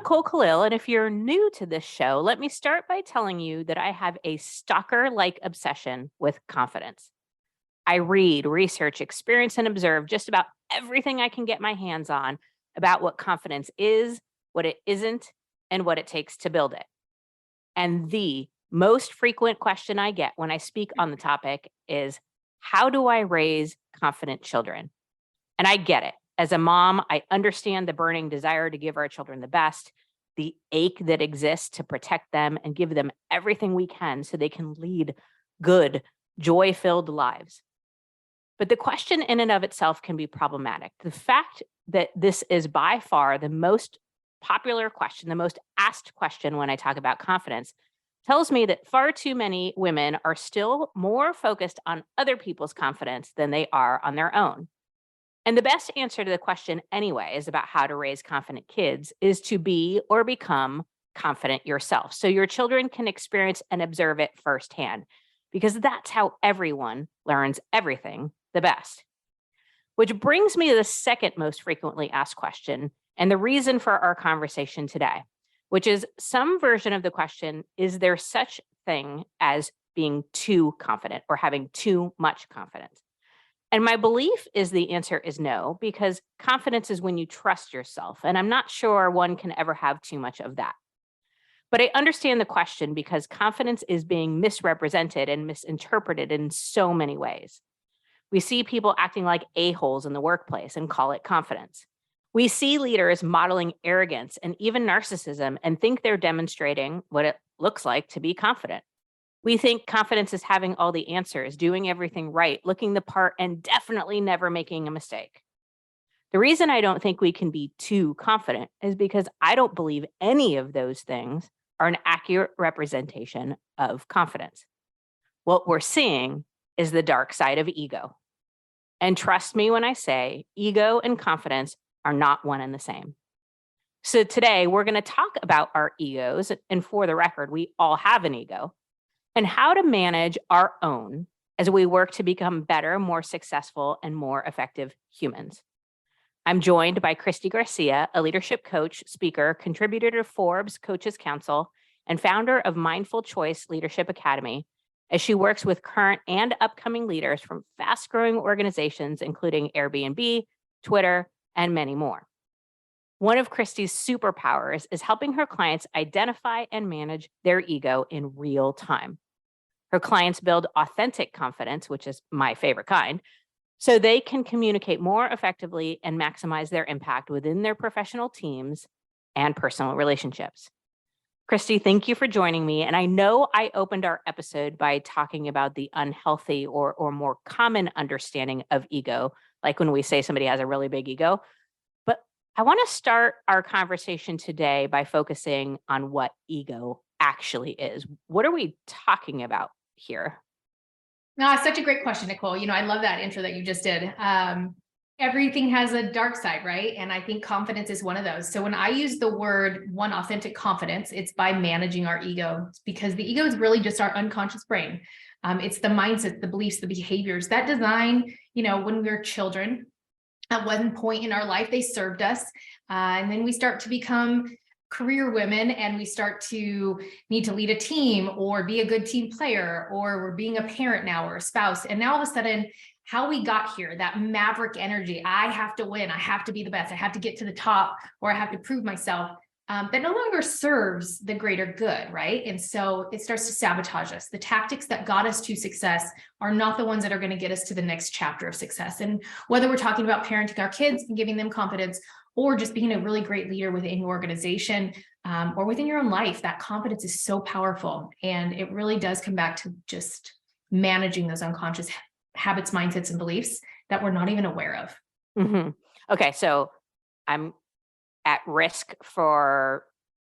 Nicole Khalil, and if you're new to this show, let me start by telling you that I have a stalker-like obsession with confidence. I read, research, experience, and observe just about everything I can get my hands on about what confidence is, what it isn't, and what it takes to build it. And the most frequent question I get when I speak on the topic is, how do I raise confident children? And I get it. As a mom, I understand the burning desire to give our children the best, the ache that exists to protect them and give them everything we can so they can lead good, joy-filled lives. But the question in and of itself can be problematic. The fact that this is by far the most popular question, the most asked question when I talk about confidence, tells me that far too many women are still more focused on other people's confidence than they are on their own. And the best answer to the question anyway is about how to raise confident kids is to be or become confident yourself. So your children can experience and observe it firsthand, because that's how everyone learns everything the best. Which brings me to the second most frequently asked question and the reason for our conversation today, which is some version of the question, is there such thing as being too confident or having too much confidence? And my belief is the answer is no, because confidence is when you trust yourself. And I'm not sure one can ever have too much of that. But I understand the question because confidence is being misrepresented and misinterpreted in so many ways. We see people acting like a-holes in the workplace and call it confidence. We see leaders modeling arrogance and even narcissism and think they're demonstrating what it looks like to be confident. We think confidence is having all the answers, doing everything right, looking the part, and definitely never making a mistake. The reason I don't think we can be too confident is because I don't believe any of those things are an accurate representation of confidence. What we're seeing is the dark side of ego. And trust me when I say ego and confidence are not one and the same. So today we're going to talk about our egos, and for the record, we all have an ego, and how to manage our own as we work to become better, more successful, and more effective humans. I'm joined by Christie Garcia, a leadership coach, speaker, contributor to Forbes Coaches Council, and founder of Mindful Choice Leadership Academy, as she works with current and upcoming leaders from fast-growing organizations, including Airbnb, Twitter, and many more. One of Christie's superpowers is helping her clients identify and manage their ego in real time. Her clients build authentic confidence, which is my favorite kind, so they can communicate more effectively and maximize their impact within their professional teams and personal relationships. Christie, thank you for joining me. And I know I opened our episode by talking about the unhealthy or more common understanding of ego, like when we say somebody has a really big ego. But I want to start our conversation today by focusing on what ego actually is. What are we talking about here? No, it's such a great question, Nicole. I love that intro that you just did. Everything has a dark side, right? And I think confidence is one of those. So when I use the word one authentic confidence, it's by managing our ego, because the ego is really just our unconscious brain. It's the mindset, the beliefs, the behaviors, that design, when we were children, at one point in our life, they served us. And then we start to become career women and we start to need to lead a team or be a good team player, or we're being a parent now or a spouse. And now all of a sudden, how we got here, that maverick energy, I have to win, I have to be the best, I have to get to the top, or I have to prove myself, that no longer serves the greater good, right? And so it starts to sabotage us. The tactics that got us to success are not the ones that are going to get us to the next chapter of success. And whether we're talking about parenting our kids and giving them confidence, or just being a really great leader within your organization, or within your own life, that confidence is so powerful. And it really does come back to just managing those unconscious habits, mindsets, and beliefs that we're not even aware of. Mm-hmm. Okay, so I'm at risk for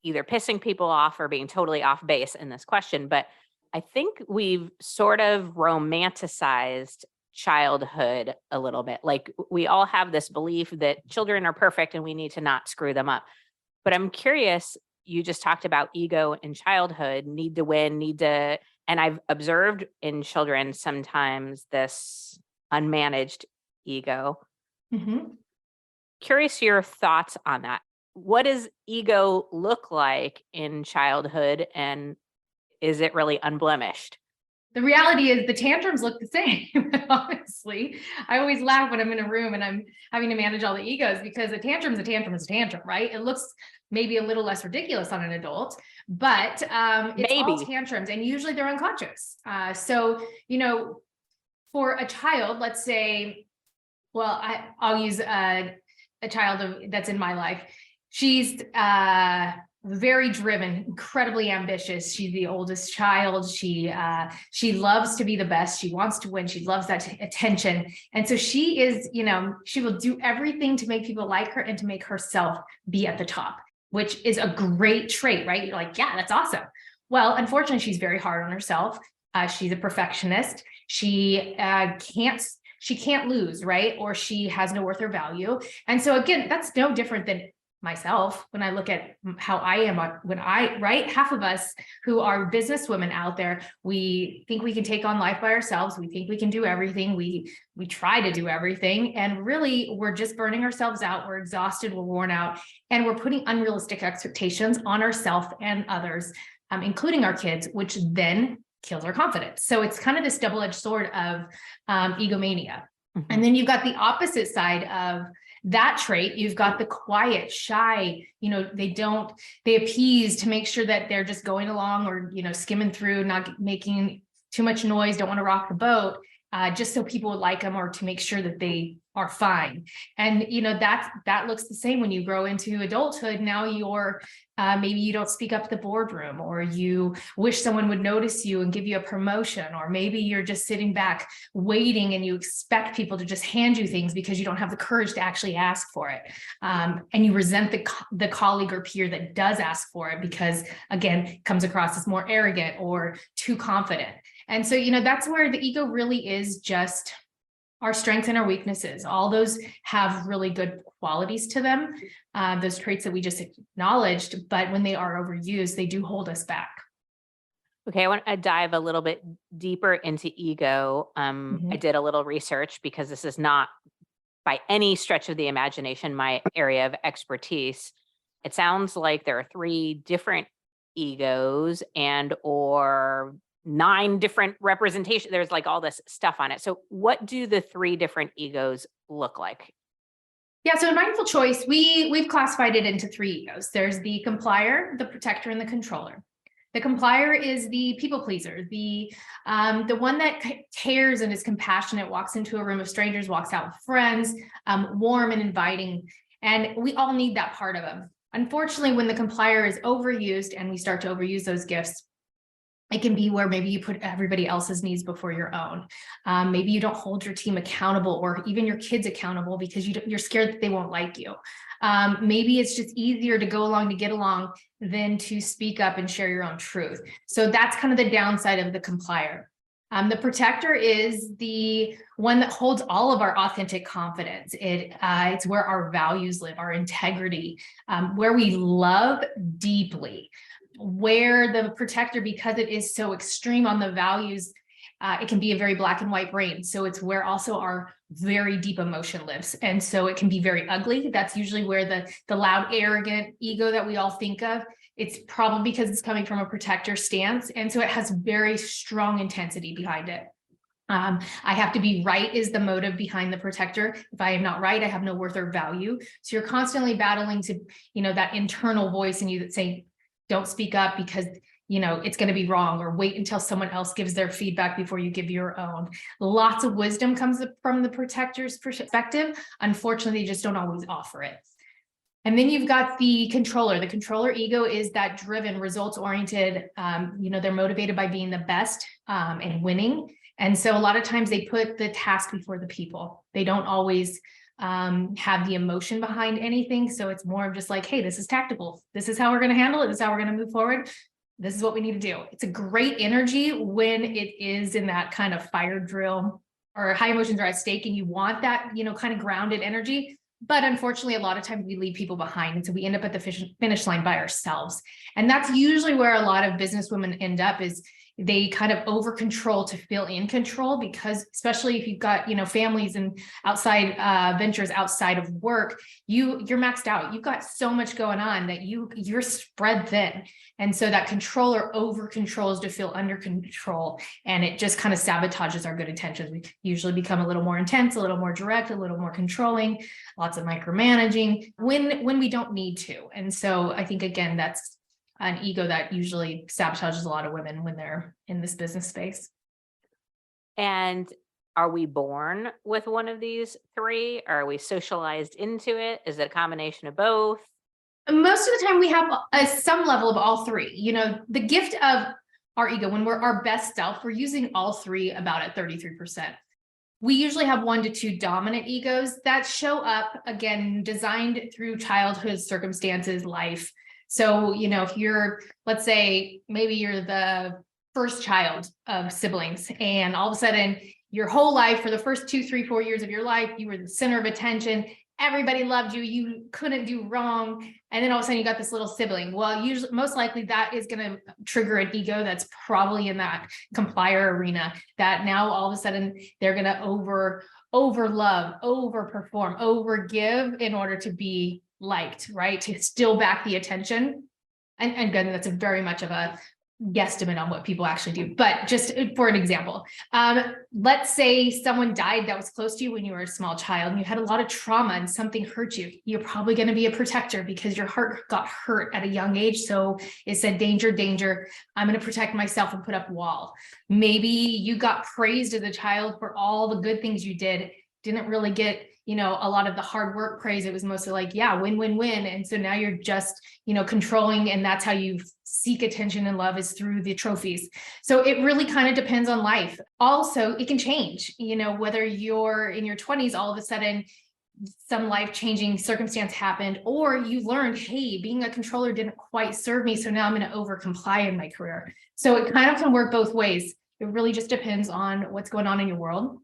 either pissing people off or being totally off base in this question, but I think we've sort of romanticized childhood a little bit. Like we all have this belief that children are perfect and we need to not screw them up. But I'm curious, you just talked about ego in childhood, need to win, and I've observed in children sometimes this unmanaged ego. Mm-hmm. Curious your thoughts on that. what does ego look like in childhood, and is it really unblemished? The reality is the tantrums look the same, honestly. I always laugh when I'm in a room and I'm having to manage all the egos, because a tantrum is a tantrum is a tantrum, right? It looks maybe a little less ridiculous on an adult, but it's all Maybe. tantrums, and usually they're unconscious. So, for a child, let's say, well, I'll use a child that's in my life. She's very driven, incredibly ambitious. She's the oldest child. She loves to be the best. She wants to win. She loves that attention. And so she is, she will do everything to make people like her and to make herself be at the top, which is a great trait, right? You're like, yeah, that's awesome. Well, unfortunately, she's very hard on herself. She's a perfectionist. She can't lose, right? Or she has no worth or value. And so again, that's no different than myself. When I look at how I am, right? Half of us who are businesswomen out there, we think we can take on life by ourselves. We think we can do everything. We try to do everything. And really, we're just burning ourselves out. We're exhausted, we're worn out, and we're putting unrealistic expectations on ourselves and others, including our kids, which then kills our confidence. So it's kind of this double-edged sword of egomania. Mhm. And then you've got the opposite side of that trait. You've got the quiet, shy, they appease to make sure that they're just going along, or, skimming through, not making too much noise, don't want to rock the boat, just so people would like them, or to make sure that they are fine. And, that looks the same when you grow into adulthood. Now you're, maybe you don't speak up at the boardroom, or you wish someone would notice you and give you a promotion, or maybe you're just sitting back waiting and you expect people to just hand you things because you don't have the courage to actually ask for it. And you resent the colleague or peer that does ask for it, because again, comes across as more arrogant or too confident. And so, that's where the ego really is just our strengths and our weaknesses. All those have really good qualities to them, those traits that we just acknowledged, but when they are overused, they do hold us back. Okay, I want to dive a little bit deeper into ego. I did a little research, because this is not by any stretch of the imagination my area of expertise. It sounds like there are 3 different egos or 9 different representations. There's like all this stuff on it. So what do the 3 different egos look like? Yeah, so in Mindful Choice, we've classified it into 3 egos. There's the complier, the protector, and the controller. The complier is the people pleaser, the one that cares and is compassionate, walks into a room of strangers, walks out with friends, warm and inviting. And we all need that part of them. Unfortunately, when the complier is overused and we start to overuse those gifts, it can be where maybe you put everybody else's needs before your own. Maybe you don't hold your team accountable, or even your kids accountable, because you're scared that they won't like you. Maybe it's just easier to go along to get along than to speak up and share your own truth. So that's kind of the downside of the complier. The protector is the one that holds all of our authentic confidence. It's where our values live, our integrity, where we love deeply. Where the protector, because it is so extreme on the values, it can be a very black and white brain. So it's where also our very deep emotion lives. And so it can be very ugly. That's usually where the loud, arrogant ego that we all think of, it's probably because it's coming from a protector stance. And so it has very strong intensity behind it. I have to be right is the motive behind the protector. If I am not right, I have no worth or value. So you're constantly battling to, that internal voice in you that say, don't speak up because, it's going to be wrong, or wait until someone else gives their feedback before you give your own. Lots of wisdom comes from the protector's perspective. Unfortunately, they just don't always offer it. And then you've got the controller. The controller ego is that driven, results-oriented, they're motivated by being the best and winning. And so a lot of times they put the task before the people. They don't always have the emotion behind anything. So it's more of just like, hey, this is tactical. This is how we're going to handle it. This is how we're going to move forward. This is what we need to do. It's a great energy when it is in that kind of fire drill, or high emotions are at stake, and you want that, kind of grounded energy. But unfortunately, a lot of times we leave people behind. And so we end up at the finish line by ourselves. And that's usually where a lot of businesswomen end up, is they kind of over control to feel in control, because especially if you've got, families and outside ventures outside of work, you're maxed out. You've got so much going on that you're spread thin. And so that controller over controls to feel under control. And it just kind of sabotages our good intentions. We usually become a little more intense, a little more direct, a little more controlling, lots of micromanaging when we don't need to. And so I think, again, that's an ego that usually sabotages a lot of women when they're in this business space. And are we born with one of these three? Are we socialized into it? Is it a combination of both? Most of the time we have some level of all three. The gift of our ego, when we're our best self, we're using all three about at 33%. We usually have 1 to 2 dominant egos that show up, again, designed through childhood circumstances, life. So, if you're, let's say, maybe you're the first child of siblings, and all of a sudden your whole life, for the first 2, 3, 4 years of your life, you were the center of attention. Everybody loved you. You couldn't do wrong. And then all of a sudden you got this little sibling. Well, usually, most likely that is going to trigger an ego that's probably in that complier arena, that now all of a sudden they're going to over love, over perform, over give in order to be liked, right? To still back the attention. And again, that's a very much of a guesstimate on what people actually do. But just for an example, let's say someone died that was close to you when you were a small child and you had a lot of trauma and something hurt you. You're probably going to be a protector because your heart got hurt at a young age. So it said, danger, danger. I'm going to protect myself and put up a wall. Maybe you got praised as a child for all the good things you didn't really get a lot of the hard work praise. It was mostly like, yeah, win, win, win. And so now you're just, controlling, and that's how you seek attention and love, is through the trophies. So it really kind of depends on life. Also, it can change, whether you're in your 20s, all of a sudden some life-changing circumstance happened, or you learned, hey, being a controller didn't quite serve me. So now I'm going to over comply in my career. So it kind of can work both ways. It really just depends on what's going on in your world.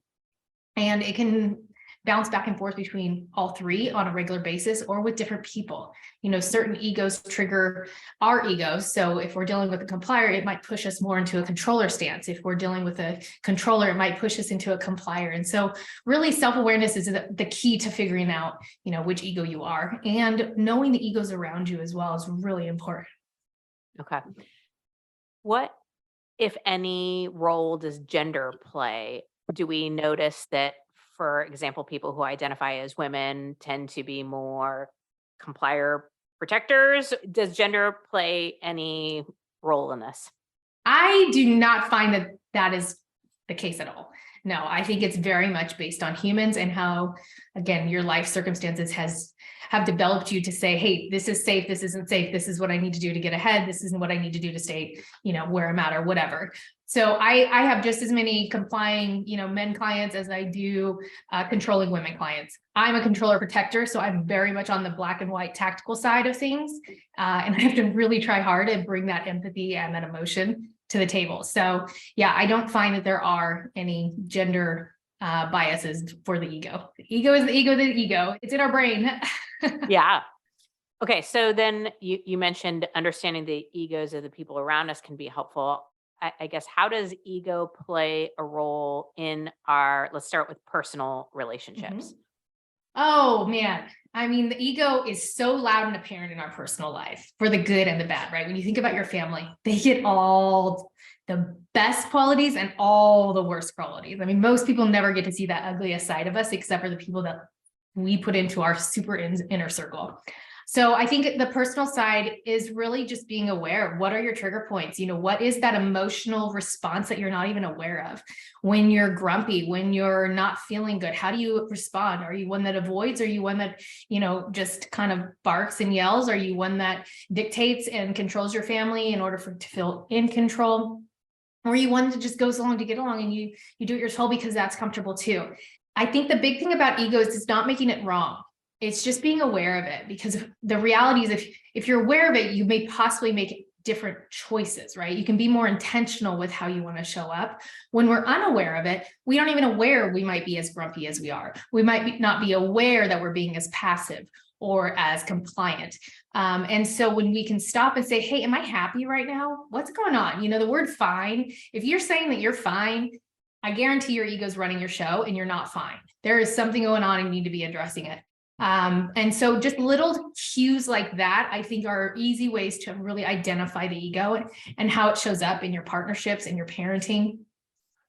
And it can bounce back and forth between all three on a regular basis, or with different people. Certain egos trigger our egos. So if we're dealing with a complier, it might push us more into a controller stance. If we're dealing with a controller, it might push us into a complier. And so really self-awareness is the key to figuring out, which ego you are, and knowing the egos around you as well is really important. Okay. What, if any, role does gender play? Do we notice that, for example, people who identify as women tend to be more complier protectors? Does gender play any role in this? I do not find that is the case at all. No, I think it's very much based on humans and how, again, your life circumstances have developed you to say, hey, this is safe, this isn't safe, this is what I need to do to get ahead, this isn't what I need to do to stay, where I'm at or whatever. So I have just as many complying, men clients as I do controlling women clients. I'm a controller protector, so I'm very much on the black and white tactical side of things. And I have to really try hard and bring that empathy and that emotion to the table. So yeah, I don't find that there are any gender biases for the ego. The ego is the ego, the ego. It's in our brain. Yeah. Okay. So then you mentioned understanding the egos of the people around us can be helpful. I guess, how does ego play a role in let's start with personal relationships? Mm-hmm. Oh man. I mean, the ego is so loud and apparent in our personal life, for the good and the bad, right? When you think about your family, they get all the best qualities and all the worst qualities. I mean, most people never get to see that ugliest side of us, except for the people that we put into our super inner circle. So I think the personal side is really just being aware of what are your trigger points. What is that emotional response that you're not even aware of? When you're grumpy, when you're not feeling good, how do you respond? Are you one that avoids? Are you one that, just kind of barks and yells? Are you one that dictates and controls your family in order to feel in control? Or are you one that just goes along to get along, and you do it yourself because that's comfortable too? I think the big thing about egos is not making it wrong. It's just being aware of it, because the reality is if you're aware of it, you may possibly make different choices, right? You can be more intentional with how you want to show up. When we're unaware of it, we aren't even aware we might be as grumpy as we are. We might not be aware that we're being as passive, or as compliant. And so when we can stop and say, hey, am I happy right now? What's going on? The word fine, if you're saying that you're fine, I guarantee your ego's running your show and you're not fine. There is something going on and you need to be addressing it. And so just little cues like that, I think, are easy ways to really identify the ego and how it shows up in your partnerships and your parenting.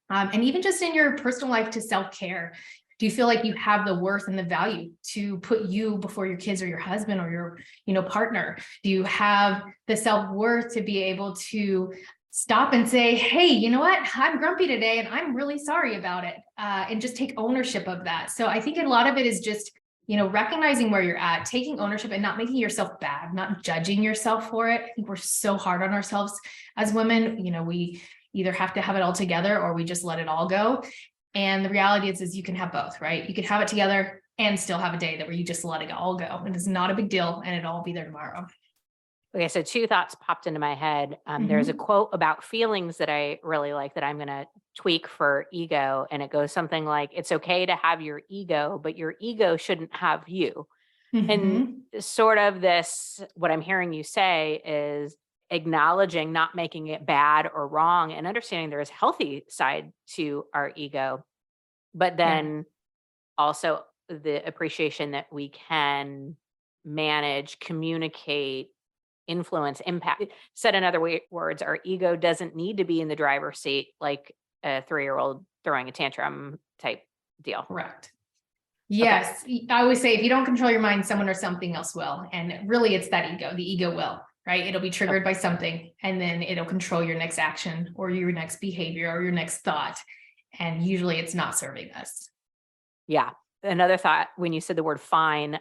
And even just in your personal life to self-care. Do you feel like you have the worth and the value to put you before your kids or your husband or your partner? Do you have the self-worth to be able to stop and say, hey, you know what? I'm grumpy today and I'm really sorry about it. And just take ownership of that. So I think a lot of it is just, recognizing where you're at, taking ownership and not making yourself bad, not judging yourself for it. I think we're so hard on ourselves as women. We either have to have it all together or we just let it all go. And the reality is you can have both, right? You can have it together and still have a day where you just let it all go. And it's not a big deal and it'll all be there tomorrow. Okay, so two thoughts popped into my head. There's a quote about feelings that I really like that I'm going to tweak for ego. And it goes something like, it's okay to have your ego, but your ego shouldn't have you. And sort of this, what I'm hearing you say is acknowledging not making it bad or wrong and understanding there is a healthy side to our ego, but then also the appreciation that we can manage, communicate, influence, impact. Said in other words, our ego doesn't need to be in the driver's seat like a 3-year-old throwing a tantrum type deal. Correct. Yes. Okay. I always say, if you don't control your mind, someone or something else will. And really it's that ego, the ego will, right? It'll be triggered by something and then it'll control your next action or your next behavior or your next thought. And usually it's not serving us. Yeah. Another thought, when you said the word fine,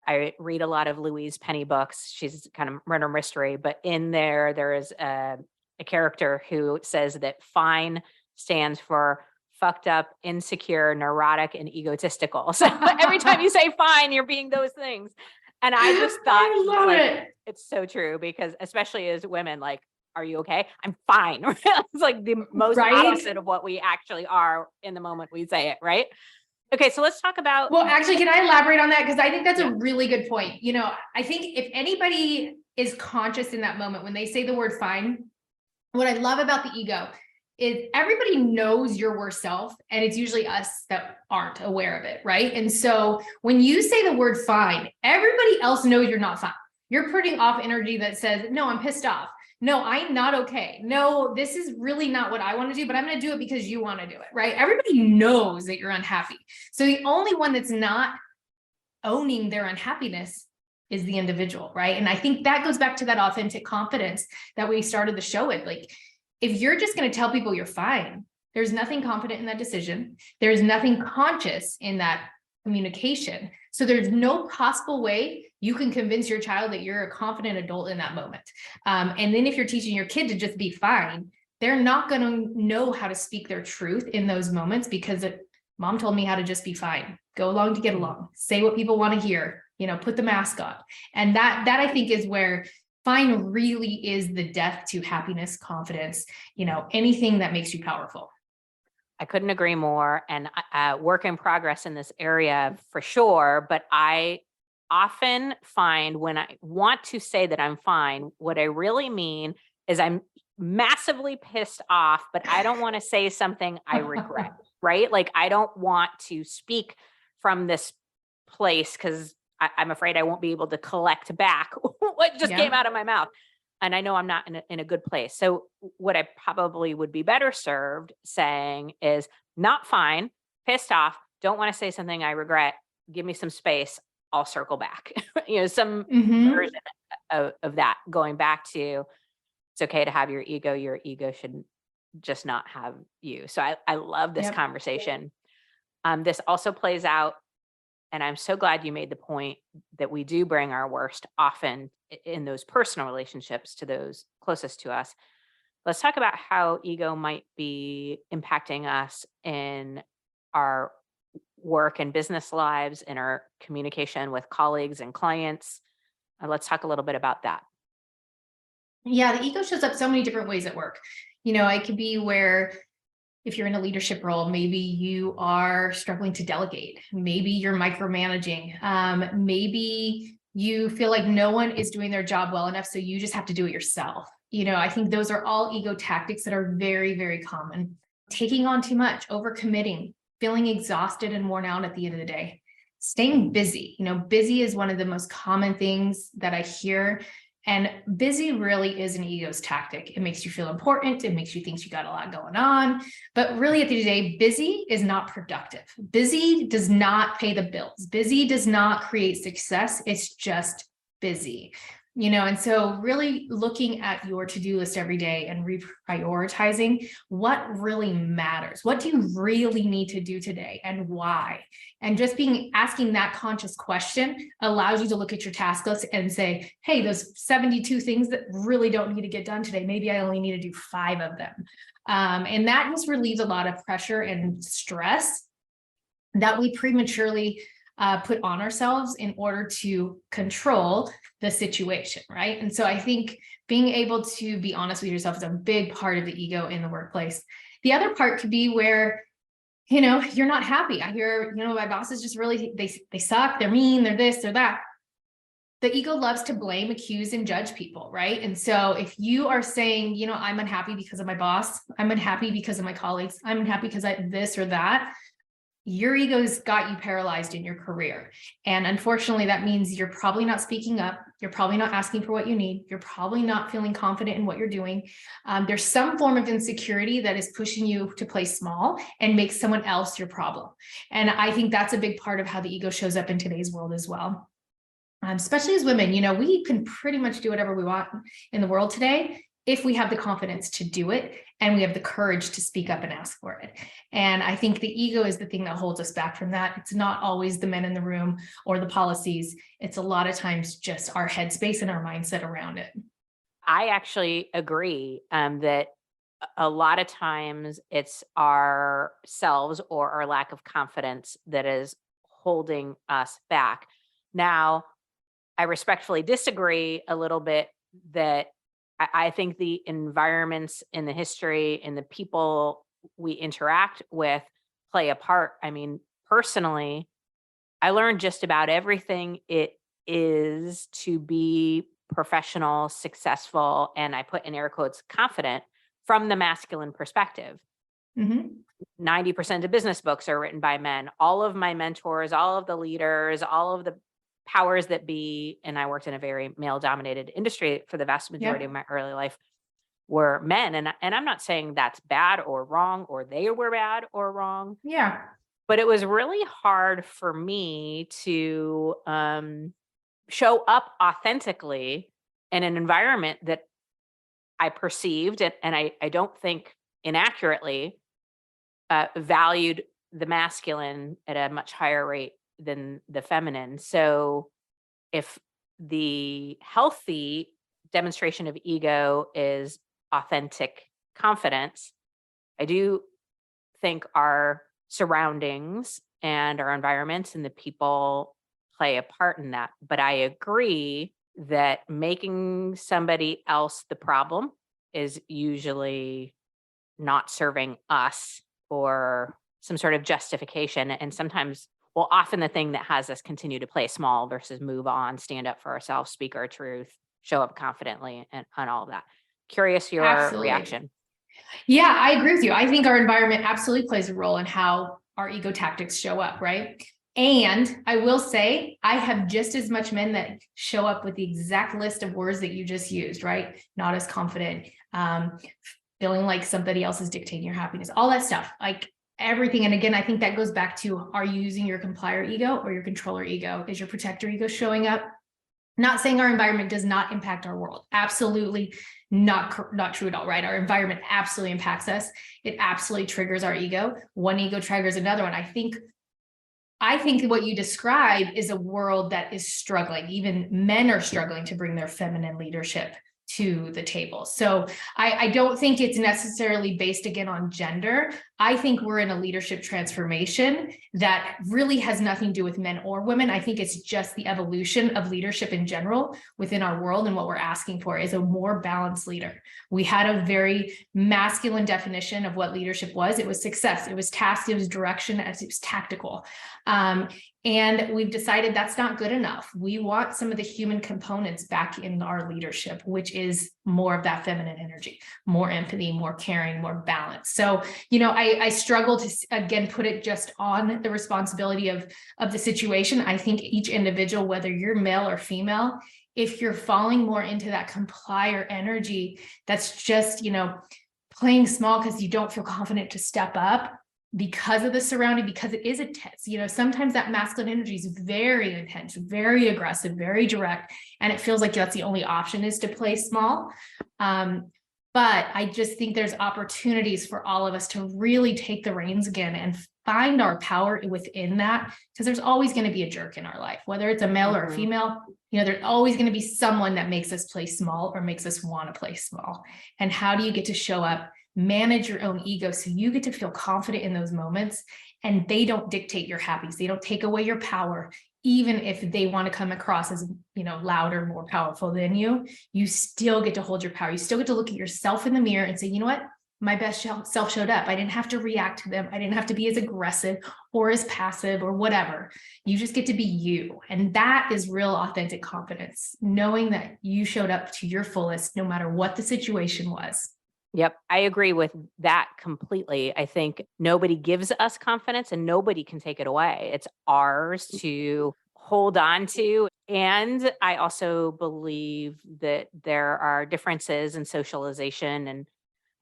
I read a lot of Louise Penny books. She's kind of murder mystery, but in there is a character who says that fine stands for fucked up, insecure, neurotic, and egotistical. So every time you say fine, you're being those things. And I just thought it's so true because especially as women, like, are you okay? I'm fine. It's like the most opposite of what we actually are in the moment we say it, right? Okay, so let's talk about. Well, actually, can I elaborate on that? Because I think that's a really good point. I think if anybody is conscious in that moment when they say the word fine, what I love about the ego is everybody knows your worst self, and it's usually us that aren't aware of it, right? And so when you say the word fine, everybody else knows you're not fine. You're putting off energy that says, no, I'm pissed off. No, I'm not okay. No, this is really not what I want to do, but I'm going to do it because you want to do it, right? Everybody knows that you're unhappy. So the only one that's not owning their unhappiness is the individual, right? And I think that goes back to that authentic confidence that we started the show with. Like, if you're just going to tell people you're fine, there's nothing confident in that decision. There's nothing conscious in that communication. So there's no possible way you can convince your child that you're a confident adult in that moment. And then if you're teaching your kid to just be fine, they're not going to know how to speak their truth in those moments because mom told me how to just be fine. Go along to get along. Say what people want to hear. Put the mask on. And that I think is where fine really is the death to happiness, confidence, anything that makes you powerful. I couldn't agree more. And work in progress in this area for sure. But I often find when I want to say that I'm fine, what I really mean is I'm massively pissed off, but I don't want to say something I regret, right? Like, I don't want to speak from this place because I'm afraid I won't be able to collect back what just came out of my mouth. And I know I'm not in a good place. So what I probably would be better served saying is not fine, pissed off, don't want to say something I regret, give me some space, I'll circle back. Some version of that, going back to it's okay to have your ego should just not have you. So I love this conversation. This also plays out, and I'm so glad you made the point that we do bring our worst often in those personal relationships to those closest to us. Let's talk about how ego might be impacting us in our work and business lives, in our communication with colleagues and clients. Let's talk a little bit about that. Yeah, the ego shows up so many different ways at work. It could be where if you're in a leadership role, maybe you are struggling to delegate. Maybe you're micromanaging. Maybe You feel like no one is doing their job well enough, so you just have to do it yourself. I think those are all ego tactics that are very, very common. Taking on too much, overcommitting, feeling exhausted and worn out at the end of the day. Staying busy. Busy is one of the most common things that I hear. And busy really is an ego's tactic. It makes you feel important. It makes you think you got a lot going on. But really, at the end of the day, busy is not productive. Busy does not pay the bills. Busy does not create success. It's just busy. And so really looking at your to-do list every day and reprioritizing what really matters. What do you really need to do today and why? And just asking that conscious question allows you to look at your task list and say, hey, those 72 things that really don't need to get done today, maybe I only need to do 5 of them. And that just relieves a lot of pressure and stress that we prematurely put on ourselves in order to control the situation, right? And so I think being able to be honest with yourself is a big part of the ego in the workplace. The other part could be where, you're not happy. I hear, my bosses just really, they suck, they're mean, they're this, they're that. The ego loves to blame, accuse, and judge people, right? And so if you are saying, I'm unhappy because of my boss, I'm unhappy because of my colleagues, I'm unhappy because I this or that, your ego's got you paralyzed in your career. And unfortunately, that means you're probably not speaking up. You're probably not asking for what you need. You're probably not feeling confident in what you're doing. There's some form of insecurity that is pushing you to play small and make someone else your problem. And I think that's a big part of how the ego shows up in today's world as well. Especially as women, we can pretty much do whatever we want in the world today if we have the confidence to do it and we have the courage to speak up and ask for it. And I think the ego is the thing that holds us back from that. It's not always the men in the room or the policies. It's a lot of times just our headspace and our mindset around it. I actually agree that a lot of times it's ourselves or our lack of confidence that is holding us back. Now, I respectfully disagree a little bit that I think the environments in the history and the people we interact with play a part. I mean, personally, I learned just about everything it is to be professional, successful, and I put in air quotes, confident from the masculine perspective. 90% of business books are written by men. All of my mentors, all of the leaders, all of the powers that be, and I worked in a very male-dominated industry for the vast majority of my early life, were men. And I'm not saying that's bad or wrong, or they were bad or wrong. Yeah. But it was really hard for me to show up authentically in an environment that I perceived, and I don't think inaccurately, valued the masculine at a much higher rate than the feminine. So if the healthy demonstration of ego is authentic confidence, I do think our surroundings and our environments and the people play a part in that. But I agree that making somebody else the problem is usually not serving us or some sort of justification. And sometimes, well, often the thing that has us continue to play small versus move on, stand up for ourselves, speak our truth, show up confidently, and all of that. Curious your reaction. Yeah, I agree with you. I think our environment absolutely plays a role in how our ego tactics show up, right? And I will say, I have just as much men that show up with the exact list of words that you just used, right? Not as confident, feeling like somebody else is dictating your happiness, all that stuff, like everything. And again, I think that goes back to, are you using your complier ego or your controller ego? Is your protector ego showing up? Not saying our environment does not impact our world. Absolutely not true at all, right? Our environment absolutely impacts us. It absolutely triggers our ego. One ego triggers another one. I think what you describe is a world that is struggling. Even men are struggling to bring their feminine leadership to the table. So I don't think it's necessarily based again on gender. I think we're in a leadership transformation that really has nothing to do with men or women. I think it's just the evolution of leadership in general within our world. And what we're asking for is a more balanced leader. We had a very masculine definition of what leadership was. It was success. It was task. It was direction. It was tactical. And we've decided that's not good enough. We want some of the human components back in our leadership, which is more of that feminine energy, more empathy, more caring, more balance. So, I struggle to, again, put it just on the responsibility of the situation. I think each individual, whether you're male or female, if you're falling more into that complier energy, that's just, playing small because you don't feel confident to step up, because of the surrounding, because it is intense. Sometimes that masculine energy is very intense, very aggressive, very direct, and it feels like that's the only option is to play small. But I just think there's opportunities for all of us to really take the reins again and find our power within that, because there's always going to be a jerk in our life, whether it's a male or a female. There's always going to be someone that makes us play small or makes us want to play small. And how do you get to show up, manage your own ego, so you get to feel confident in those moments, and they don't dictate your happiness. They don't take away your power, even if they want to come across as, louder, more powerful than you. You still get to hold your power. You still get to look at yourself in the mirror and say, you know what? My best self showed up. I didn't have to react to them. I didn't have to be as aggressive or as passive or whatever. You just get to be you. And that is real authentic confidence, knowing that you showed up to your fullest, no matter what the situation was. Yep, I agree with that completely. I think nobody gives us confidence and nobody can take it away. It's ours to hold on to. And I also believe that there are differences in socialization. And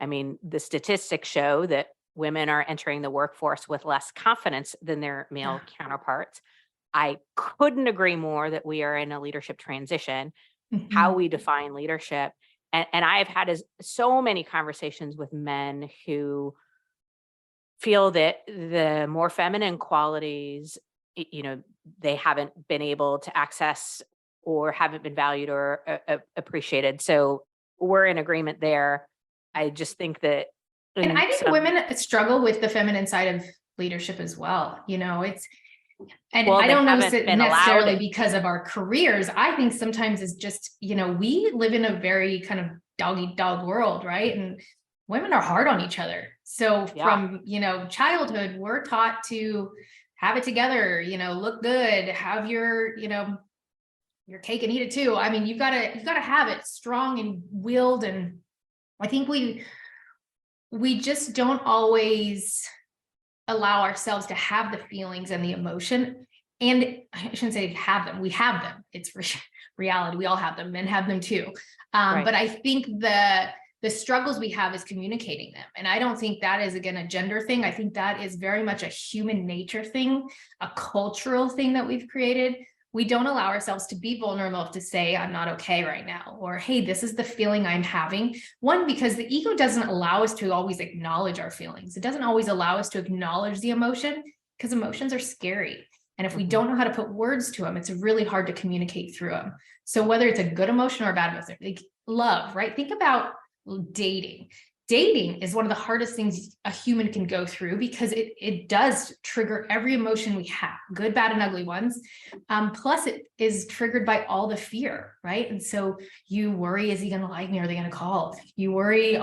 I mean, the statistics show that women are entering the workforce with less confidence than their male counterparts. I couldn't agree more that we are in a leadership transition, how we define leadership. And I've had so many conversations with men who feel that the more feminine qualities, they haven't been able to access or haven't been valued or appreciated. So we're in agreement there. I just think that. And I think women struggle with the feminine side of leadership as well. I don't know if it's necessarily because of our careers. I think sometimes it's just, we live in a very kind of dog eat dog world, right? And women are hard on each other. So from, childhood, we're taught to have it together, look good, have your cake and eat it too. I mean, you've got to have it strong and willed. And I think we just don't always allow ourselves to have the feelings and the emotion. And I shouldn't say have them. We have them. It's reality. We all have them. Men have them too. Right. But I think the struggles we have is communicating them. And I don't think that is, again, a gender thing. I think that is very much a human nature thing, a cultural thing that we've created. We don't allow ourselves to be vulnerable enough to say, I'm not okay right now, or, hey, this is the feeling I'm having. One, because the ego doesn't allow us to always acknowledge our feelings. It doesn't always allow us to acknowledge the emotion, because emotions are scary. And if we don't know how to put words to them, it's really hard to communicate through them. So whether it's a good emotion or a bad emotion, like love, right? Think about dating. Dating is one of the hardest things a human can go through, because it does trigger every emotion we have, good, bad, and ugly ones. Plus it is triggered by all the fear, right? And so you worry, is he going to like me? Are they going to call? You worry,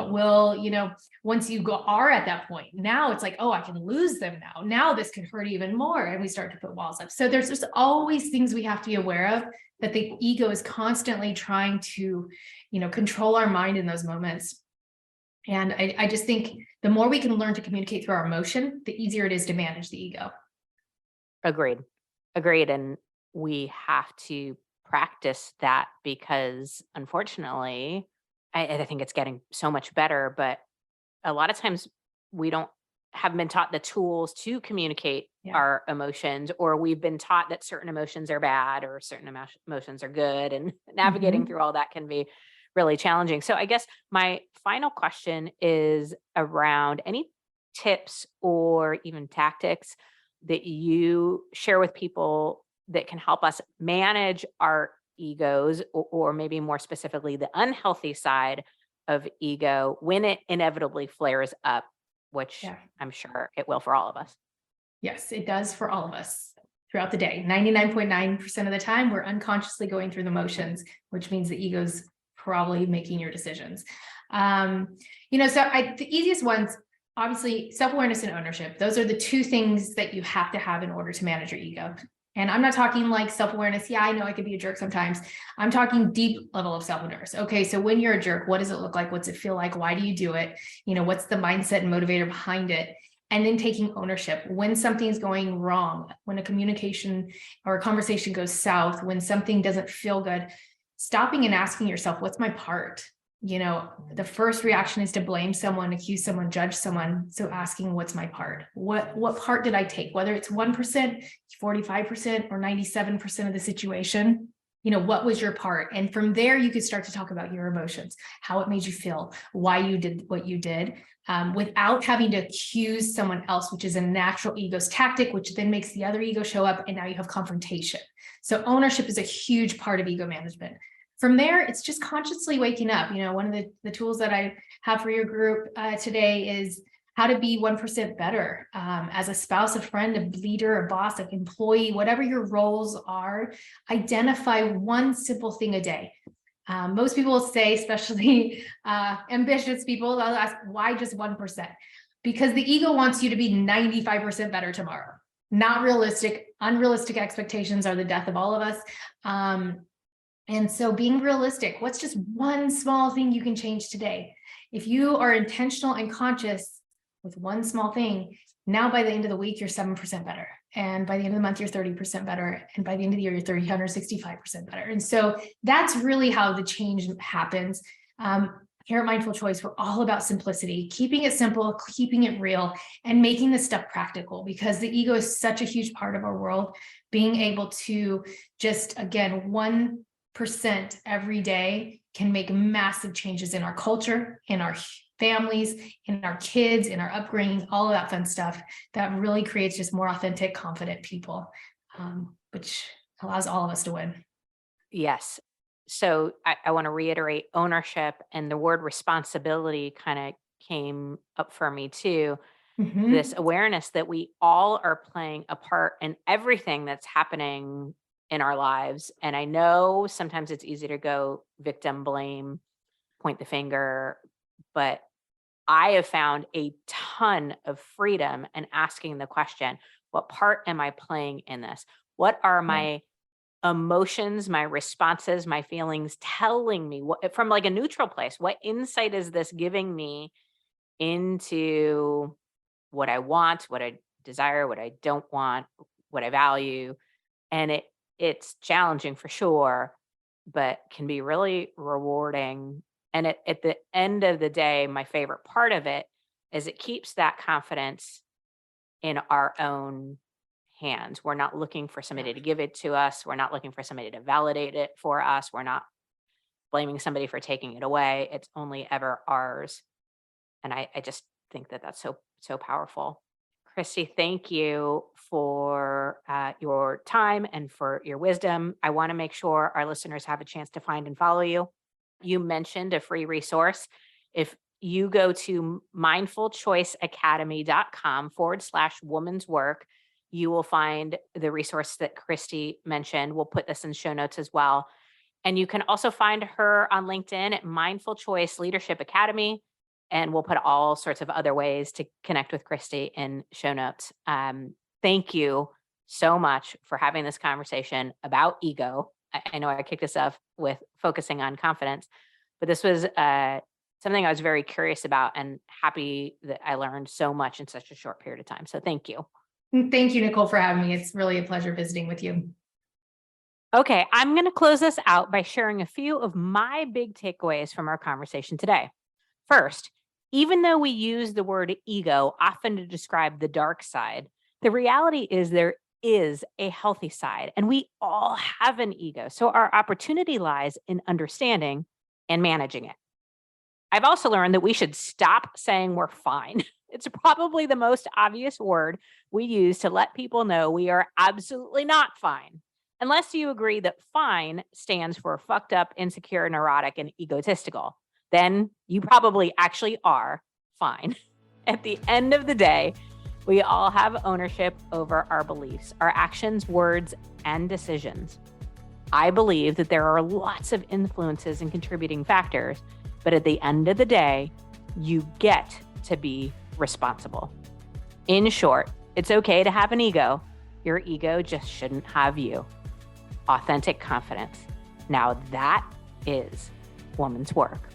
once you are at that point, now it's like, oh, I can lose them now. Now this could hurt even more. And we start to put walls up. So there's just always things we have to be aware of, that the ego is constantly trying to, control our mind in those moments. And I just think the more we can learn to communicate through our emotion, the easier it is to manage the ego. Agreed. And we have to practice that, because unfortunately, I think it's getting so much better, but a lot of times we haven't been taught the tools to communicate our emotions, or we've been taught that certain emotions are bad or certain emotions are good, and navigating through all that can be really challenging. So I guess my final question is around any tips or even tactics that you share with people that can help us manage our egos, or maybe more specifically, the unhealthy side of ego when it inevitably flares up, which I'm sure it will for all of us. Yes, it does for all of us throughout the day. 99.9% of the time, we're unconsciously going through the motions, which means the ego's probably making your decisions. The easiest ones, obviously, self-awareness and ownership. Those are the two things that you have to have in order to manage your ego. And I'm not talking like self-awareness. Yeah, I know I could be a jerk sometimes. I'm talking deep level of self-awareness. Okay, so when you're a jerk, what does it look like? What's it feel like? Why do you do it? What's the mindset and motivator behind it? And then taking ownership when something's going wrong, when a communication or a conversation goes south, when something doesn't feel good, stopping and asking yourself, what's my part? The first reaction is to blame someone, accuse someone, judge someone. So asking, what's my part? What part did I take? Whether it's 1%, 45%, or 97% of the situation, what was your part? And from there, you could start to talk about your emotions, how it made you feel, why you did what you did, without having to accuse someone else, which is a natural ego's tactic, which then makes the other ego show up, and now you have confrontation. So ownership is a huge part of ego management. From there, it's just consciously waking up. One of the tools that I have for your group today is how to be 1% better as a spouse, a friend, a leader, a boss, an employee, whatever your roles are. Identify one simple thing a day. Most people will say, especially ambitious people, they'll ask, why just 1%? Because the ego wants you to be 95% better tomorrow. Not realistic. Unrealistic expectations are the death of all of us. And so being realistic, what's just one small thing you can change today? If you are intentional and conscious with one small thing, now by the end of the week, you're 7% better. And by the end of the month, you're 30% better. And by the end of the year, you're 365% better. And so that's really how the change happens. Here at Mindful Choice, we're all about simplicity, keeping it simple, keeping it real, and making this stuff practical, because the ego is such a huge part of our world. Being able to just, again, 1% every day can make massive changes in our culture, in our families, in our kids, in our upbringing, all of that fun stuff that really creates just more authentic, confident people, which allows all of us to win. Yes. So I want to reiterate ownership, and the word responsibility kind of came up for me too. Mm-hmm. This awareness that we all are playing a part in everything that's happening in our lives. And I know sometimes it's easy to go victim blame, point the finger, but I have found a ton of freedom in asking the question, what part am I playing in this? What are my emotions, my responses, my feelings telling me from like a neutral place? What insight is this giving me into what I want, what I desire, what I don't want, what I value? And it's challenging for sure, but can be really rewarding. And at the end of the day, my favorite part of it is it keeps that confidence in our own hands. We're not looking for somebody to give it to us. We're not looking for somebody to validate it for us. We're not blaming somebody for taking it away. It's only ever ours. And I just think that that's so powerful. Christie, thank you for your time and for your wisdom. I want to make sure our listeners have a chance to find and follow you. You mentioned a free resource. If you go to mindfulchoiceacademy.com/woman's work, you will find the resource that Christie mentioned. We'll put this in show notes as well. And you can also find her on LinkedIn at Mindful Choice Leadership Academy. And we'll put all sorts of other ways to connect with Christie in show notes. Thank you so much for having this conversation about ego. I know I kicked us off with focusing on confidence, but this was something I was very curious about and happy that I learned so much in such a short period of time. So thank you. Thank you, Nicole, for having me. It's really a pleasure visiting with you. Okay, I'm going to close this out by sharing a few of my big takeaways from our conversation today. First, even though we use the word ego often to describe the dark side, the reality is there is a healthy side, and we all have an ego. So our opportunity lies in understanding and managing it. I've also learned that we should stop saying we're fine. It's probably the most obvious word we use to let people know we are absolutely not fine. Unless you agree that fine stands for fucked up, insecure, neurotic, and egotistical, then you probably actually are fine. At the end of the day, we all have ownership over our beliefs, our actions, words, and decisions. I believe that there are lots of influences and contributing factors, but at the end of the day, you get to be responsible. In short, it's okay to have an ego, Your ego just shouldn't have you. Authentic confidence. Now that is woman's work.